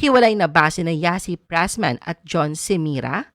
Hiwalay na ba sina Yassi Pressman at John Semira?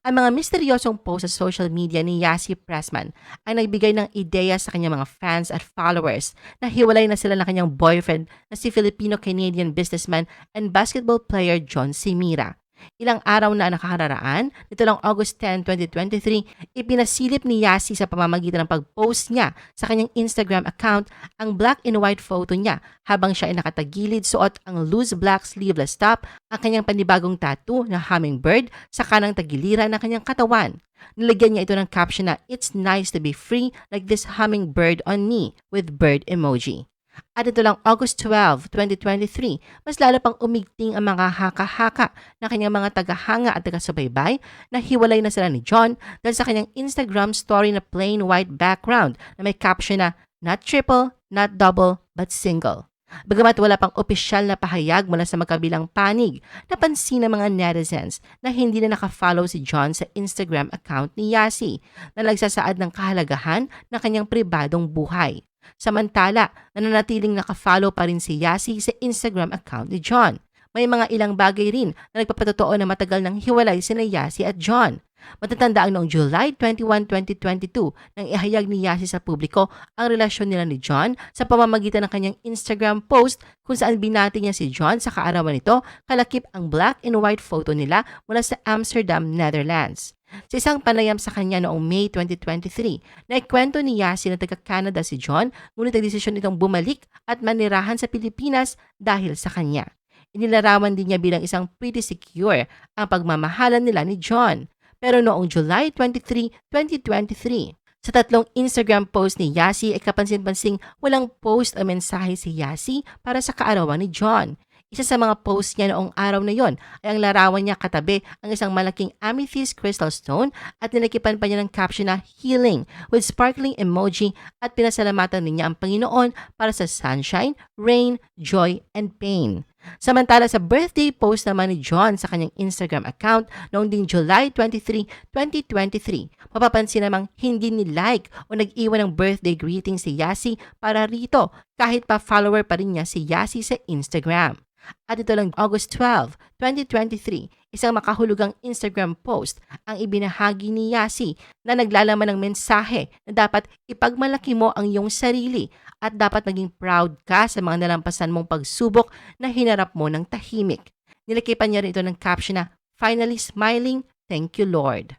Ang mga misteryosong post sa social media ni Yassi Pressman ay nagbigay ng ideya sa kanyang mga fans at followers na hiwalay na sila ng kanyang boyfriend na si Filipino-Canadian businessman and basketball player John Semira. Ilang araw na nakakararaan, nito lang August 10, 2023, ipinasilip ni Yassi sa pamamagitan ng pag-post niya sa kanyang Instagram account ang black and white photo niya habang siya ay nakatagilid suot ang loose black sleeveless top, ang kanyang panibagong tattoo na hummingbird sa kanang tagiliran ng kanyang katawan. Nilagyan niya ito ng caption na "It's nice to be free like this hummingbird on me" with bird emoji. At ito lang August 12, 2023, mas lalo pang umigting ang mga haka-haka na kanyang mga tagahanga at taga-subaybay na hiwalay na sila ni John dahil sa kanyang Instagram story na plain white background na may caption na "Not triple, not double, but single." Bagamat wala pang opisyal na pahayag mula sa magkabilang panig, napansin ng mga netizens na hindi na nakafollow si John sa Instagram account ni Yassi na nagsasaad ng kahalagahan ng kanyang pribadong buhay. Samantala, nananatiling nakafollow pa rin si Yassi sa Instagram account ni John. May mga ilang bagay rin na nagpapatotoo na matagal nang hiwalay sina Yassi at John. Matatanda ang noong July 21, 2022 nang ihayag ni Yassi sa publiko ang relasyon nila ni John sa pamamagitan ng kanyang Instagram post kung saan binati niya si John sa kaarawan nito kalakip ang black and white photo nila mula sa Amsterdam, Netherlands. Sa isang panayam sa kanya noong May 2023, naikwento ni Yassi na taga-Canada si John ngunit nagdesisyon itong bumalik at manirahan sa Pilipinas dahil sa kanya. Inilarawan din niya bilang isang pretty secure ang pagmamahalan nila ni John. Pero noong July 23, 2023, sa tatlong Instagram post ni Yassi ay kapansin-pansing walang post o mensahe si Yassi para sa kaarawan ni John. Isa sa mga post niya noong araw na yon ay ang larawan niya katabi ang isang malaking amethyst crystal stone at nilakipan pa niya ng caption na "Healing" with sparkling emoji at pinasalamatan niya ang Panginoon para sa sunshine, rain, joy, and pain. Samantala sa birthday post naman ni John sa kanyang Instagram account noong ding July 23, 2023, mapapansin namang hindi ni-like o nag-iwan ng birthday greeting si Yassi para rito kahit pa follower pa rin niya si Yassi sa Instagram. At ito lang August 12, 2023, isang makahulugang Instagram post ang ibinahagi ni Yassi na naglalaman ng mensahe na dapat ipagmalaki mo ang iyong sarili at dapat maging proud ka sa mga nalampasan mong pagsubok na hinarap mo ng tahimik. Nilakipan niya rin ito ng caption na "Finally smiling, thank you Lord."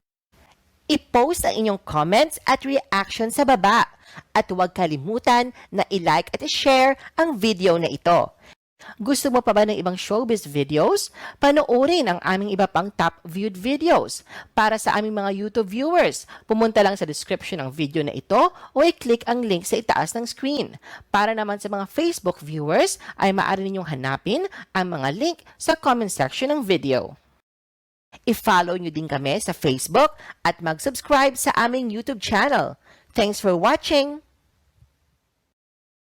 I-post ang inyong comments at reaction sa baba at huwag kalimutan na i-like at i-share ang video na ito. Gusto mo pa ba ng ibang showbiz videos? Panoorin ang aming iba pang top viewed videos. Para sa aming mga YouTube viewers, pumunta lang sa description ng video na ito o i-click ang link sa itaas ng screen. Para naman sa mga Facebook viewers, ay maaari ninyong hanapin ang mga link sa comment section ng video. I-follow nyo din kami sa Facebook at mag-subscribe sa aming YouTube channel. Thanks for watching!